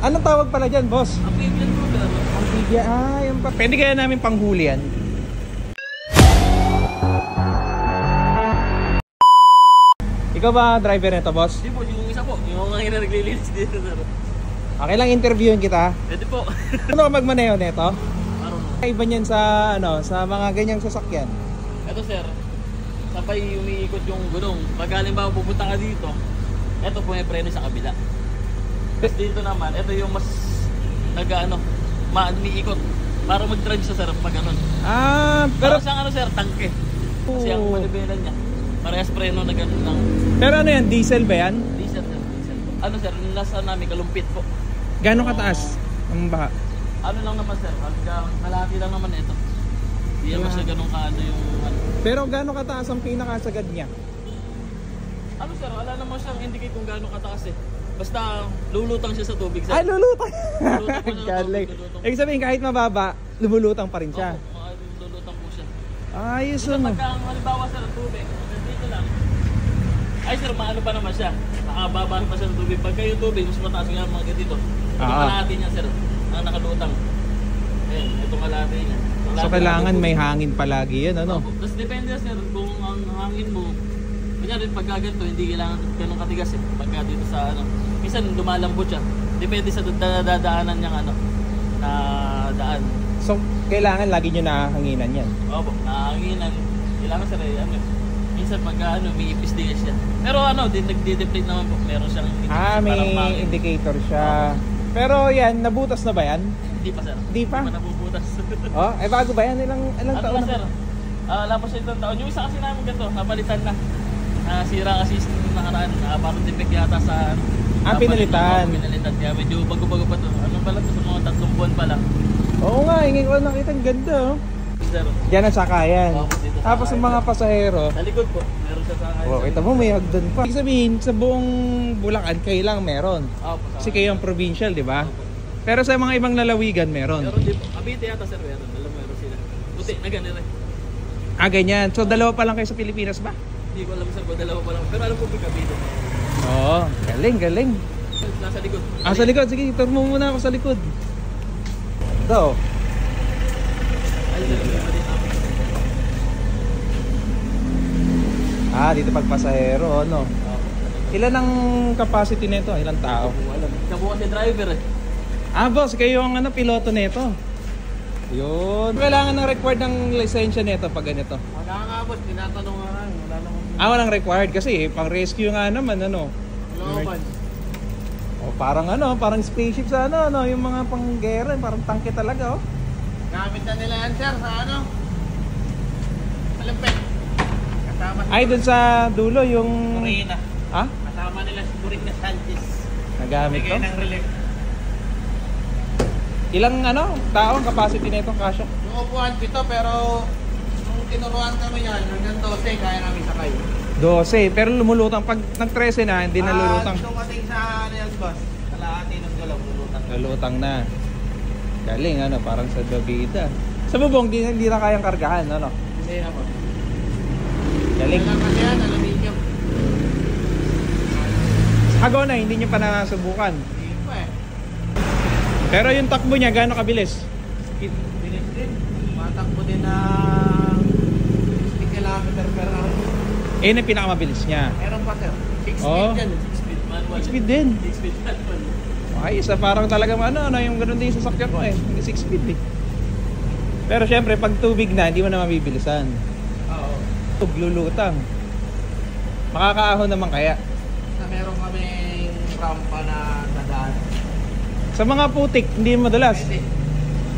Anong tawag pala dyan, boss? Amphibian po, sir. Amphibian. Ah, yung pa. Pwede kaya namin panghuli yan? Ikaw ba driver nito, boss? Hindi po, yung isa po. Yung mga naglilinis dito, sir. Okay lang interviewin kita. Pwede po. Ano ka magmaneho nito? Araw. Iba niyan sa ano, sa mga ganyang sasakyan. Ito, sir. Sabay umiikot yung gulong. Pag halimbawa pupunta ka dito, ito po may preno sa kabila. Tapos dito naman, ito yung mas umiikot. Para mag-drive siya, sir, pag ganun. Ah, Pero pero siyang sir, tangke. Kasi ang manibelan niya, parehas preno na ganun lang. pero ano yan, diesel ba yan? Diesel, sir, diesel po. Ano, sir, nasa namin kalumpit po. Gano'ng kataas ang baha? Ano lang naman, sir, hanggang kalahati lang naman ito. Hindi naman siya ganun kaano yung ano. Pero gano'ng kataas ang pinakasagad niya? Ano, sir, wala naman siyang indicate kung gaano kataas eh. Basta lulutang siya sa tubig, sir. Ay, lulutang! Lulutang po siya sa Galing. tubig, lulutang. Ibig sabihin kahit mababa, lumulutang pa rin siya. Opo, lulutang po siya. Ayos Kasi ano. pagka halimbawa, sir, ang tubig, dito lang. Ay, sir, maano pa naman siya. Nakababa pa siya ng tubig. Pagka yung tubig, mas mataas nga mga ganito. Itong kalahati niya, sir, na nakalutang. Ayan, itong kalahati niya. So kailangan may hangin palagi yun, ano? Opo. Tapos depende, sir, kung ang hangin mo, kunyari pagka ganito, hindi kailangan ganun katigas eh. Pagka dito sa ano, minsan lumalambot siya. Depende sa dadaanan niyang ano, na daan. So kailangan lagi nyo nakahanginan yan. Opo, nakahanginan. Kailangan, sir, eh, ano, minsan pagka ano, may ipis din siya. Pero ano, nagde-deplete naman po. Meron siyang Ah, may parang pangit. indicator siya. Pero yan, nabutas na ba yan? Hindi pa, sir. Hindi pa? Hindi pa nabubutas. Oh, eh bago ba yan? Ilang Ano taon na, na? sir? Labas siya itong taon. Yung isa kasi namin ganito, napalitan na. Sira kasi yung nakaraan. Parang defect yata sa... Pinalitan. Pinalitan. Kaya medyo bago-bago pa to. Ano pala to? Sa mga 3 buwan pa lang. Oo nga, hindi ko nakita. Ang ganda, oh. Sir. Diyan ang sakayan. Opo, dito sa Tapos yung mga pasahero. Sa likod po. Meron siya sa Oh, kita mo may hagdan pa. Ibig sabihin, sa buong Bulacan, kayo lang meron. Opo. Kasi kayo ang provincial, di ba? Pero sa mga ibang lalawigan, meron. Meron din po. Cavite yata, sir. Meron sila. Puti na ganun eh. Ah, ganyan. So, dalawa pa lang kayo sa Pilipinas ba? Hindi ko alam, sir, kung dalawa pa lang. Pero alam ko po Cavite. Oo, galing, galing. Nasa likod. Ah, sa likod. Sige, tour mo muna ako sa likod. Ito. Ay, sir. Ah, dito pag pasahero, ano? Ilan ang capacity nito? Ilang tao? Siya po kasi driver eh. Ah, boss, kayo ang ano, piloto nito. Yun. Kailangan ng required ng lisensya nito pag ganito. Wala nga boss, tinatanong nga lang. Wala namang... Ah, walang required kasi pang rescue nga naman, ano. Loban. Oh, parang ano, parang spaceship sa ano, yung mga panggera, parang tangke talaga, oh. Gamit na nila yan, sir, sa ano? Malapit. Kasama si Ay, dun sa dulo, yung... Corina. Ah? Kasama nila si Corina Sanchez. Nagamit to? Bigay ng relief. Ilang ano, tao ang capacity nitong kasya? Yung upuan dito, pero nung tinuruan kami yan, hanggang 12, kaya namin sakay. 12, pero lumulutang. Pag nag-13 na, hindi na lulutang. Dumating sa ano yan, boss? Kalahati ng galaw, lulutang. Lulutang na. Galing, ano, parang sa Davida. Sa bubong, hindi na kayang kargahan, ano? Hindi na po. Galing. Kailan kasi yan, aluminium. Agona, hindi nyo pa nasubukan. Hindi pa eh. Pero yung takbo niya, gaano kabilis? Bilis din. Matakbo din ng 60 km per hour. Eh, yung pinakamabilis niya. Meron pa, sir. 6 Oh. speed yan. 6 speed manual. 6 speed din. 6 speed manual. Ay, isa parang talagang ano, yung ganun din yung sasakyan ko eh. Hindi 6 speed eh. Pero syempre, pag tubig na, hindi mo na mabibilisan. Oo. Lulutang. Makakaahon naman kaya. Na meron kami rampa na dadaan. Sa mga putik, hindi madulas. Pwede.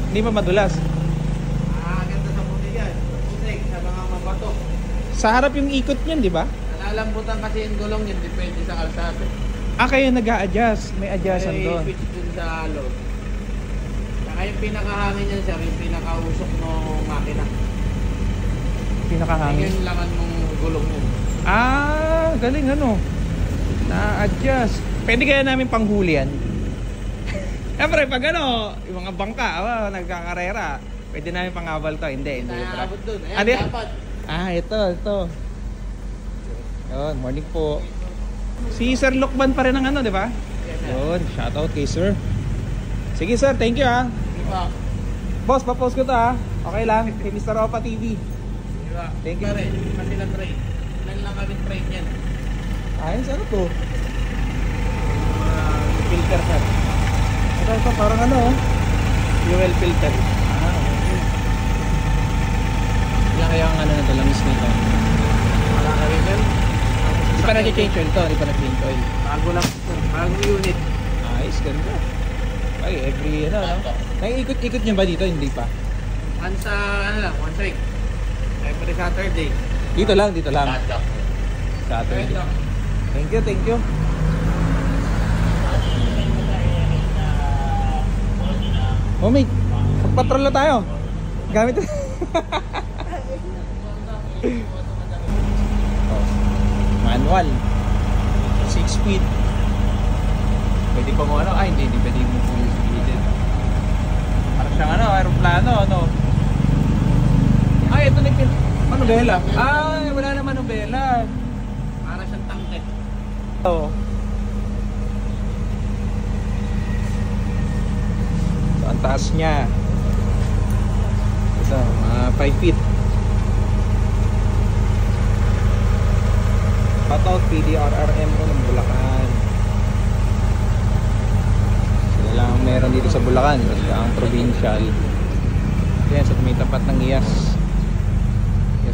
Hindi pa madulas. Ganda sa putik yan. Putik, sa mga mabato. Sa harap yung ikot niyan, di ba? Nalalambutan kasi yung gulong yun, depende sa kalsada. Ah, kayo nag-a-adjust. May adjustan May doon. switch dun sa load. Saka yung pinakahangin yan, sir, yung pinakausok ng makina. Pinakahangin. Yung laman mong gulong mo. Ah, galing ano. Na-adjust. Pwede kaya namin panghuli yan? Siyempre, pag ano, yung mga bangka, nagkakarera, pwede namin pangabal to. Hindi. Tayo Tara. abot dun. Ah, Ayan, di- dapat. Ah, ito. Yun, morning po. Si Sir Lokban pa rin ang ano, di ba? Yes, sir. Yun, shoutout kay Sir. Sige sir, thank you ha. Diba? Boss, pa-post ko to ha. Okay lang, kay Mr. Opa TV. Diba? Thank you. Pare, kasi na trade. Ilan lang kami trade yan. Ayos, ano to? Filter sir. Ito, parang ano oh. Fuel filter. Okay. Ilan kaya ang ano na ito, langis nito? Wala ka rin yan. Hindi pa na-change oil to, hindi pa na-change oil. Bago lang. Bagong unit. Ayos, ganda. Ay, every ano, no? Naiikot-ikot niya ba dito? Hindi pa. Once ano lang, once a week. Every Saturday. Dito lang, dito lang. Dadok. Saturday. Thank you, thank you. Oh, mate. Magpatrol na tayo. Gamit. Oh. Manual. 6 speed. Pwede pa mo ano? Ay, hindi pwede mo full speed. Parang siyang ano, aeroplano, ano. Ay, ito na yung manubela. Ay, wala na manubela. Para siyang tangke. Oo. So, ang taas niya. Ito, 5 feet. Shoutout PDRRMO ng Bulacan. Sila lang meron dito sa Bulacan. Kasi ang provincial. Yan, sa tumitapat ng IAS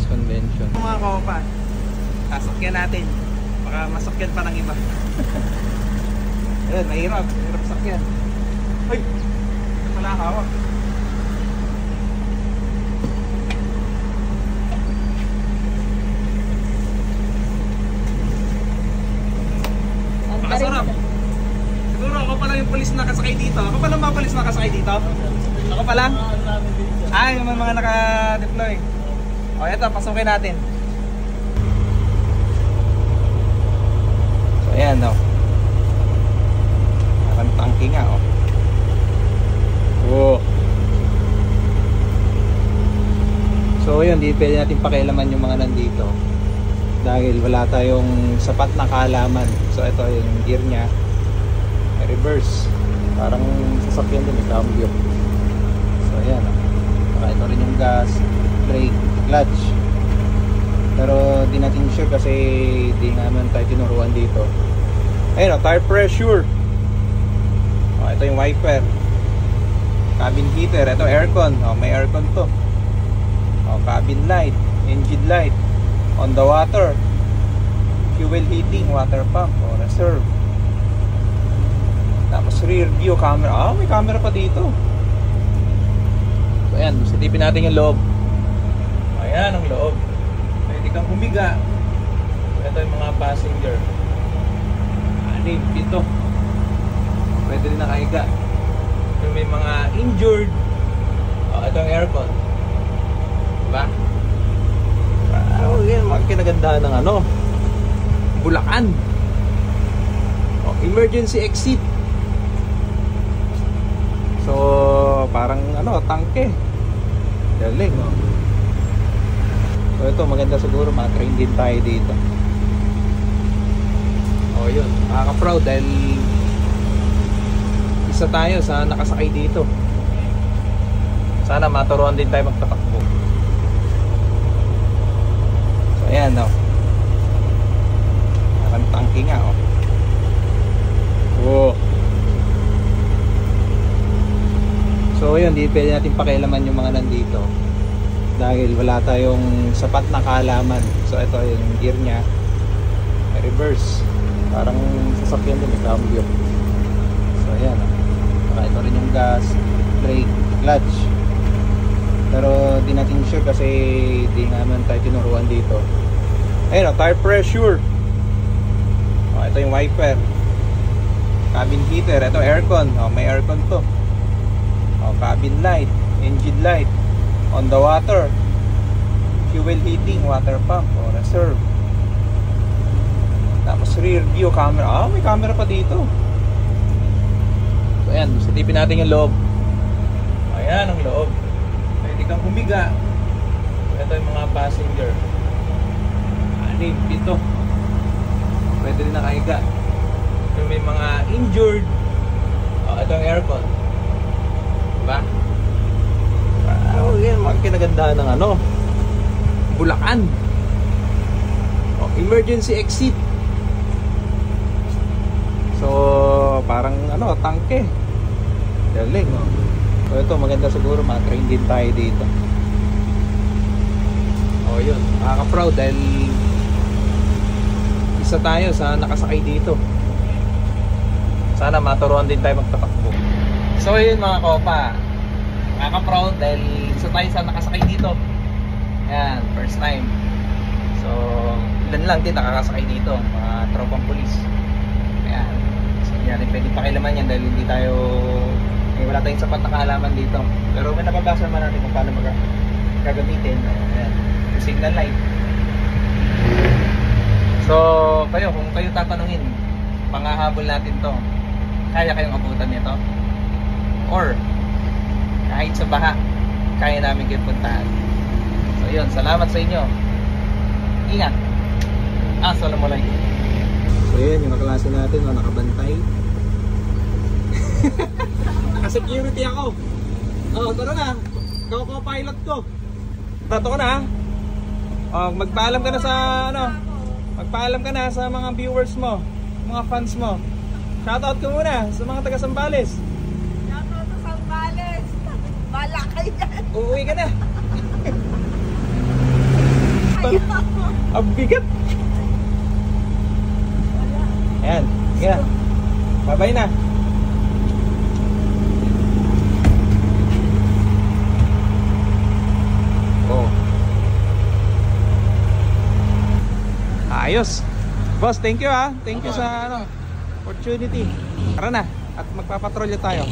Convention. Mga kaopa, sasakyan natin. Baka masakyan pa ng iba. Ayun, mahirap sakyan. Ay! Ito pala hawak. Makasarap. Siguro ako pa lang yung polis na nakasakay dito. Ako pa lang mga polis na nakasakay dito. Ako pa lang. Ay, yung mga naka-deploy. O, eto, pasukin natin. So, ayan, no. Parang tangke nga, oh. Oh. So, yun, di pwede natin pakialaman yung mga nandito. Dahil wala tayong sapat na kaalaman. So, ito, yung gear nya. Reverse. Parang sasakyan din, cambio. So, ayan, oh. Saka ito rin yung gas, brake, clutch. Pero di natin sure kasi di naman tayo tinuruan dito. Ayun o, tire pressure. O, ito yung wiper. Cabin heater, ito aircon. O, may aircon to. O, cabin light, engine light, on the water, fuel heating, water pump, o reserve. Tapos rear view camera. Ah, may camera pa dito. So ayan, silipin natin yung loob. Ayan ang loob. Pwede kang humiga. Ito yung mga passenger. Anim, pito. Pwede rin nakahiga. Yung may mga injured. Oh, ito yung aircon. Diba? Oh, yan mga kinagandahan ng ano, Bulacan. Oh, emergency exit. So, parang ano, tangke. Galing, oh. So ito, maganda siguro, ma-train din tayo dito. O yun, nakaka-proud dahil isa tayo sa nakasakay dito. Sana maturuan din tayo magtatakbo. So ayan, no. Parang tangke nga, oh. Oh. So yun, di pwede natin pakialaman yung mga nandito. Dahil wala tayong sapat na kaalaman. So ito yung gear nya, reverse. Parang sasakyan din, cambio. So ayan, saka ito rin yung gas, brake, clutch. Pero di natin sure kasi di naman tayo tinuruan dito. Ayun o, tire pressure. O, ito yung wiper. Cabin heater, ito aircon. O, may aircon to. O, cabin light, engine light, on the water, fuel heating, water pump, o reserve. Tapos rear view camera. Ah, may camera pa dito. So ayan, silipin natin yung loob. Ayan ang loob. Pwede kang humiga. Ito yung mga passenger. Anim, pito. Pwede rin nakahiga. Yung may mga injured. Oh, ito yung aircon. kinagandahan ng ano, Bulacan. Oh, emergency exit. So, parang ano, tangke. Galing, oh. So, ito, maganda siguro, ma-train din tayo dito. Oh, yun. Nakaka-proud dahil isa tayo sa nakasakay dito. Sana maturuan din tayo magpatakbo. So, yun mga kopa. Nakaka-proud dahil isa tayo sa nakasakay dito. Yan, first time. So, ilan lang din nakakasakay dito, mga tropang pulis. Ayan. So, hindi natin pwede pakilaman yan dahil hindi tayo, wala tayong sapat na kaalaman dito. Pero may nababasa naman natin kung paano gagamitin. Ayan. Yung signal light. So, kayo, kung kayo tatanungin, pangahabol natin to, kaya kayong abutan nito? Or, kahit sa baha, kaya namin kayo puntahan. So, yun. Salamat sa inyo. Ingat. Assalamualaikum. So yun, yung kaklase natin, nakabantay. Naka-security ako. Oh, tara na. Ikaw ko pilot ko. Tato ko na. Oh, magpaalam ka na sa ano. Magpaalam ka na sa mga viewers mo, mga fans mo. Shoutout ka muna sa mga taga Sambales. Shoutout sa Sambales. Bala kayo yan. Uuwi ka na. Ang bigat. Ayan, yeah. Bye-bye na. Oh. Ayos. Boss, thank you ha. Thank you sa ano, opportunity. Tara na at magpapatrolya tayo.